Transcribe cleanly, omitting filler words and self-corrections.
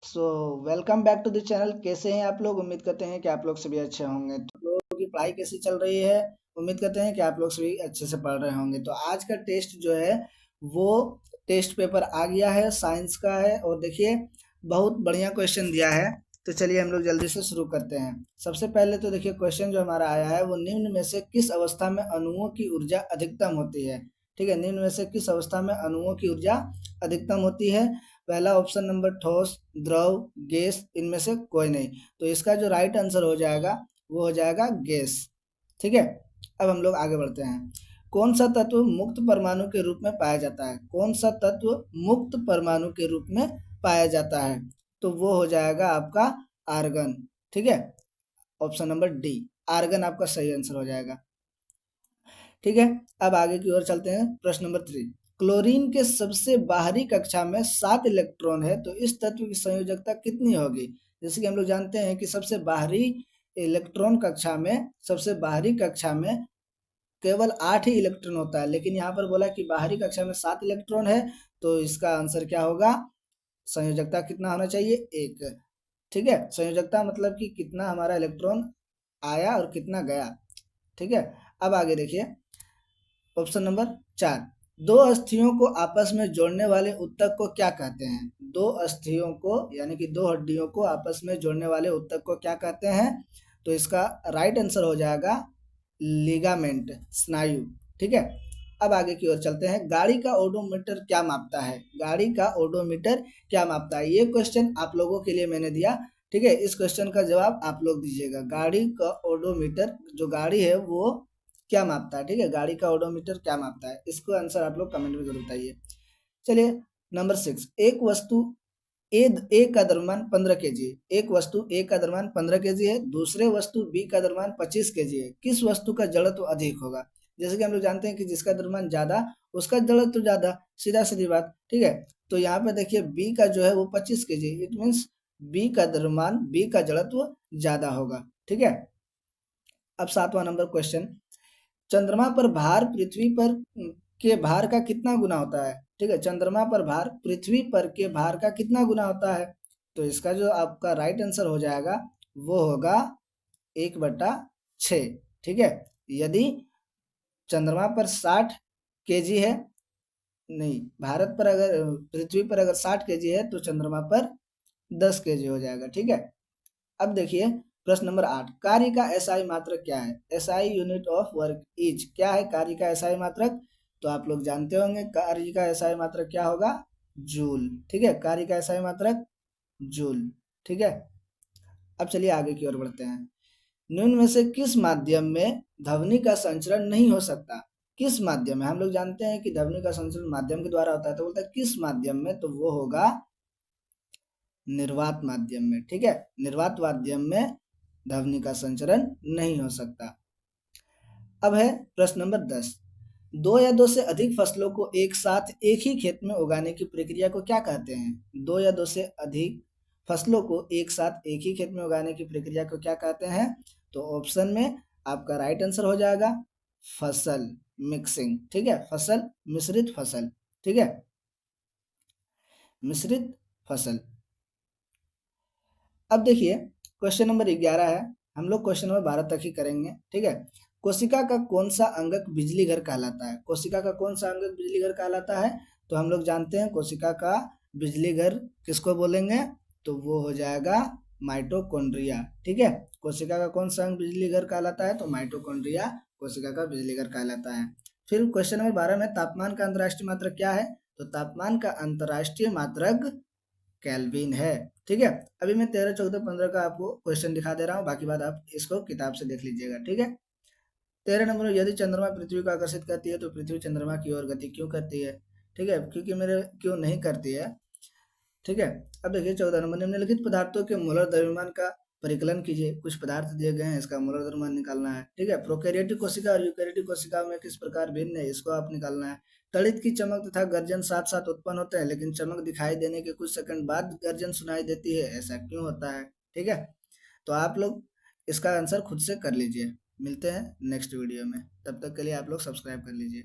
So welcome back to the channel. कैसे हैं आप लोग? उम्मीद करते हैं कि आप लोग सभी अच्छे होंगे। तो आप लोगों की पढ़ाई कैसी चल रही है? उम्मीद करते हैं कि आप लोग सभी अच्छे से पढ़ रहे होंगे। तो आज का टेस्ट जो है वो टेस्ट पेपर आ गया है, साइंस का है। और देखिए बहुत बढ़िया क्वेश्चन दिया है। तो चलिए हम लोग जल्दी से शुरू करते हैं। सबसे पहले तो देखिए क्वेश्चन जो हमारा आया है वो निम्न में से किस अवस्था में अणुओं की ऊर्जा अधिकतम होती है। ठीक है, निम्न में से किस अवस्था में अणुओं की ऊर्जा अधिकतम होती है? पहला ऑप्शन नंबर ठोस, द्रव, गैस, इनमें से कोई नहीं। तो इसका जो राइट आंसर हो जाएगा वो हो जाएगा गैस। ठीक है, अब हम लोग आगे बढ़ते हैं। कौन सा तत्व मुक्त परमाणु के रूप में पाया जाता है? कौन सा तत्व मुक्त परमाणु के रूप में पाया जाता है? तो वो हो जाएगा आपका आर्गन। ठीक है, ऑप्शन नंबर डी, आर्गन आपका सही आंसर हो जाएगा। ठीक है, अब आगे की ओर चलते हैं। प्रश्न नंबर 3, क्लोरीन के सबसे बाहरी कक्षा में 7 इलेक्ट्रॉन है, तो इस तत्व की संयोजकता कितनी होगी? जैसे कि हम लोग जानते हैं कि सबसे बाहरी इलेक्ट्रॉन कक्षा में, सबसे बाहरी कक्षा में केवल 8 ही इलेक्ट्रॉन होता है, लेकिन यहाँ पर बोला कि बाहरी कक्षा में 7 इलेक्ट्रॉन है। तो इसका आंसर क्या होगा? संयोजकता कितना होना चाहिए? 1। ठीक है, संयोजकता मतलब कि कितना हमारा इलेक्ट्रॉन आया और कितना गया। ठीक है, अब आगे देखिए ऑप्शन नंबर 4, दो अस्थियों को आपस में जोड़ने वाले उत्तक को क्या कहते हैं? दो अस्थियों को यानी कि दो हड्डियों को आपस में जोड़ने वाले उत्तक को क्या कहते हैं? तो इसका राइट आंसर हो जाएगा लिगामेंट, स्नायु। ठीक है, अब आगे की ओर चलते हैं। गाड़ी का ओडोमीटर क्या मापता है? गाड़ी का ओडोमीटर क्या मापता है? ये क्वेश्चन आप लोगों के लिए मैंने दिया। ठीक है, इस क्वेश्चन का जवाब आप लोग दीजिएगा। गाड़ी का ओडोमीटर, जो गाड़ी है वो क्या मापता है? ठीक है, गाड़ी का ओडोमीटर क्या मापता है? इसको आंसर आप लोग कमेंट में जरूर बताइए। चलिए नंबर 6, एक वस्तु ए ए का द्रव्यमान 15 केजी है। एक वस्तु ए का द्रव्यमान 15 केजी है, दूसरे वस्तु बी का द्रव्यमान 25 केजी है। किस वस्तु का जड़त्व अधिक होगा? जैसे कि हम लोग जानते हैं कि जिसका द्रव्यमान ज्यादा उसका जड़त्व ज्यादा, सीधा सीधी बात। ठीक है, तो यहाँ पे देखिए बी का जो है वो 25 केजी, इट मीन्स बी का द्रव्यमान, बी का जड़त्व ज्यादा होगा। ठीक है, अब 7वां नंबर क्वेश्चन, चंद्रमा पर भार पृथ्वी पर के भार का कितना गुना होता है? ठीक है, चंद्रमा पर भार पृथ्वी पर के भार का कितना गुना होता है? तो इसका जो आपका राइट आंसर हो जाएगा वो होगा 1/6। ठीक है, यदि चंद्रमा पर 60 केजी है, नहीं, भारत पर अगर पृथ्वी पर अगर 60 केजी है तो चंद्रमा पर 10 केजी हो जाएगा। ठीक है, अब देखिए प्रश्न नंबर 8, कार्य का एसआई मात्रक क्या है? SI unit of work is क्या है? कार्य का एसआई मात्रक तो आप लोग जानते होंगे, कार्य का एसआई मात्रक क्या होगा? जूल। ठीक है, कार्य का एसआई मात्रक जूल। ठीक है, अब चलिए आगे की ओर बढ़ते हैं। निम्न में से किस माध्यम में ध्वनि का संचरण नहीं हो सकता? किस माध्यम में? हम लोग जानते हैं कि ध्वनि का संचरण माध्यम के द्वारा होता है, तो बोलता है किस माध्यम में? तो वो होगा निर्वात माध्यम में। ठीक है, निर्वात माध्यम में ध्वनि का संचरण नहीं हो सकता। अब है प्रश्न नंबर 10, दो या दो से अधिक फसलों को एक साथ एक ही खेत में उगाने की प्रक्रिया को क्या कहते हैं? दो या दो से अधिक फसलों को एक साथ एक ही खेत में उगाने की प्रक्रिया को क्या कहते हैं? तो ऑप्शन में आपका राइट आंसर हो जाएगा फसल मिक्सिंग। ठीक है, फसल, मिश्रित फसल। ठीक है, मिश्रित फसल। अब देखिए क्वेश्चन नंबर 11 है, हम लोग क्वेश्चन नंबर 12 तक ही करेंगे। ठीक है, कोशिका का कौन सा अंगक बिजली घर कहलाता है? कोशिका का कौन सा अंगक बिजली घर कहलाता है? तो हम लोग जानते हैं कोशिका का बिजली घर किसको बोलेंगे? तो वो हो जाएगा माइटोकॉन्ड्रिया। ठीक है, कोशिका का कौन सा अंग बिजली घर कहलाता है? तो माइटोकॉन्ड्रिया कोशिका का बिजली घर कहलाता है। फिर क्वेश्चन नंबर 12 में तापमान का अंतर्राष्ट्रीय मात्रक क्या है? तो तापमान का अंतर्राष्ट्रीय मात्रक केल्विन है। ठीक है, अभी मैं 13, 14, 15 का आपको क्वेश्चन दिखा दे रहा हूँ, बाकी बात आप इसको किताब से देख लीजिएगा। ठीक है, 13 नंबर में, यदि चंद्रमा पृथ्वी को आकर्षित करती है तो पृथ्वी चंद्रमा की ओर गति क्यों करती है? ठीक है, क्योंकि मेरे क्यों नहीं करती है। ठीक है, अब देखिए 14 नंबर, निम्नलिखित पदार्थों के मोलर द्रव्यमान का परिकलन कीजिए। कुछ पदार्थ दिए गए हैं, इसका मोलर द्रव्यमान निकालना है। ठीक है, प्रोकैरियोटिक कोशिका और यूकैरियोटिक कोशिका में किस प्रकार भिन्न है, इसको आप निकालना है। तड़ित की चमक तथा गर्जन साथ साथ उत्पन्न होते हैं, लेकिन चमक दिखाई देने के कुछ सेकंड बाद गर्जन सुनाई देती है, ऐसा क्यों होता है? ठीक है, तो आप लोग इसका आंसर खुद से कर लीजिए। मिलते हैं नेक्स्ट वीडियो में, तब तक के लिए आप लोग सब्सक्राइब कर लीजिए।